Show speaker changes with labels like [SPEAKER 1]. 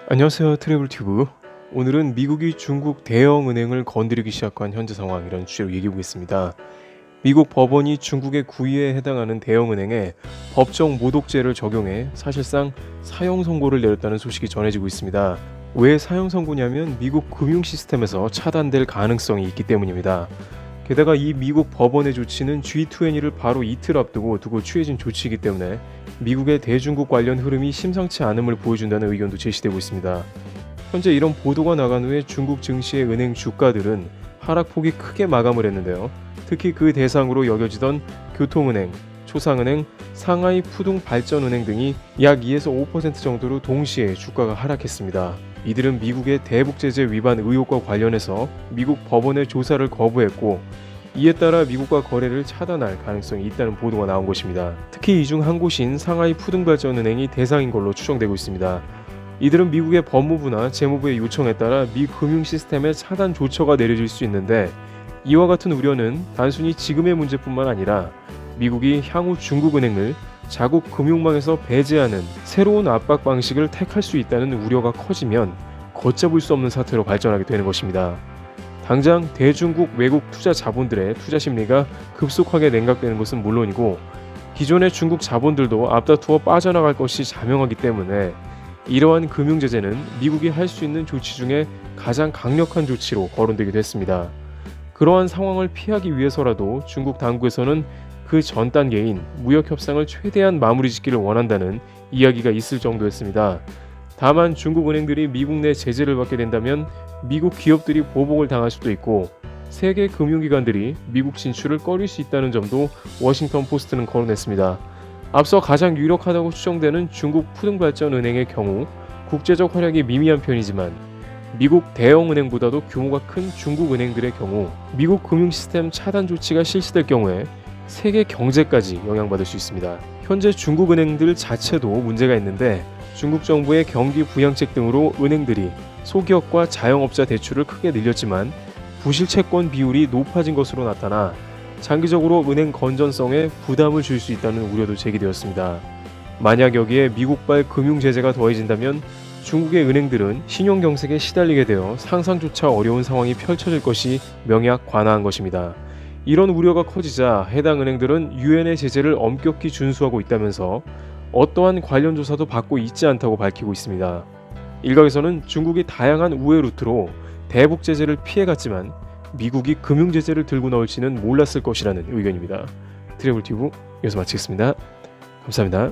[SPEAKER 1] 안녕하세요, 트래블튜브. 오늘은 미국이 중국 대형 은행을 건드리기 시작한 현재 상황, 이런 주제로 얘기해 보겠습니다. 미국 법원이 중국의 구의에 해당하는 대형 은행에 법정 모독죄를 적용해 사실상 사형 선고를 내렸다는 소식이 전해지고 있습니다. 왜 사형 선고냐면 미국 금융 시스템에서 차단될 가능성이 있기 때문입니다. 게다가 이 미국 법원의 조치는 G20를 바로 이틀 앞두고 취해진 조치이기 때문에 미국의 대중국 관련 흐름이 심상치 않음을 보여준다는 의견도 제시되고 있습니다. 현재 이런 보도가 나간 후에 중국 증시의 은행 주가들은 하락폭이 크게 마감을 했는데요. 특히 그 대상으로 여겨지던 교통은행, 초상은행, 상하이 푸둥발전은행 등이 약 2에서 5% 정도로 동시에 주가가 하락했습니다. 이들은 미국의 대북제재 위반 의혹과 관련해서 미국 법원의 조사를 거부했고, 이에 따라 미국과 거래를 차단할 가능성이 있다는 보도가 나온 것입니다. 특히 이 중 한 곳인 상하이 푸둥발전은행이 대상인 걸로 추정되고 있습니다. 이들은 미국의 법무부나 재무부의 요청에 따라 미 금융 시스템의 차단 조처가 내려질 수 있는데, 이와 같은 우려는 단순히 지금의 문제뿐만 아니라 미국이 향후 중국은행을 자국 금융망에서 배제하는 새로운 압박 방식을 택할 수 있다는 우려가 커지면 걷잡을 수 없는 사태로 발전하게 되는 것입니다. 당장 대중국 외국 투자 자본들의 투자 심리가 급속하게 냉각되는 것은 물론이고, 기존의 중국 자본들도 앞다투어 빠져나갈 것이 자명하기 때문에 이러한 금융 제재는 미국이 할 수 있는 조치 중에 가장 강력한 조치로 거론되기도 했습니다. 그러한 상황을 피하기 위해서라도 중국 당국에서는 그 전 단계인 무역 협상을 최대한 마무리 짓기를 원한다는 이야기가 있을 정도였습니다. 다만 중국 은행들이 미국 내 제재를 받게 된다면 미국 기업들이 보복을 당할 수도 있고, 세계 금융기관들이 미국 진출을 꺼릴 수 있다는 점도 워싱턴 포스트는 거론했습니다. 앞서 가장 유력하다고 추정되는 중국 푸둥발전은행의 경우 국제적 활약이 미미한 편이지만, 미국 대형은행보다도 규모가 큰 중국 은행들의 경우 미국 금융 시스템 차단 조치가 실시될 경우에 세계 경제까지 영향받을 수 있습니다. 현재 중국 은행들 자체도 문제가 있는데, 중국 정부의 경기 부양책 등으로 은행들이 소기업과 자영업자 대출을 크게 늘렸지만 부실채권 비율이 높아진 것으로 나타나 장기적으로 은행 건전성에 부담을 줄 수 있다는 우려도 제기되었습니다. 만약 여기에 미국발 금융 제재가 더해진다면 중국의 은행들은 신용 경색에 시달리게 되어 상상조차 어려운 상황이 펼쳐질 것이 명약관화한 것입니다. 이런 우려가 커지자 해당 은행들은 유엔의 제재를 엄격히 준수하고 있다면서 어떠한 관련 조사도 받고 있지 않다고 밝히고 있습니다. 일각에서는 중국이 다양한 우회 루트로 대북 제재를 피해갔지만 미국이 금융 제재를 들고 나올지는 몰랐을 것이라는 의견입니다. 트래블튜브 여기서 마치겠습니다. 감사합니다.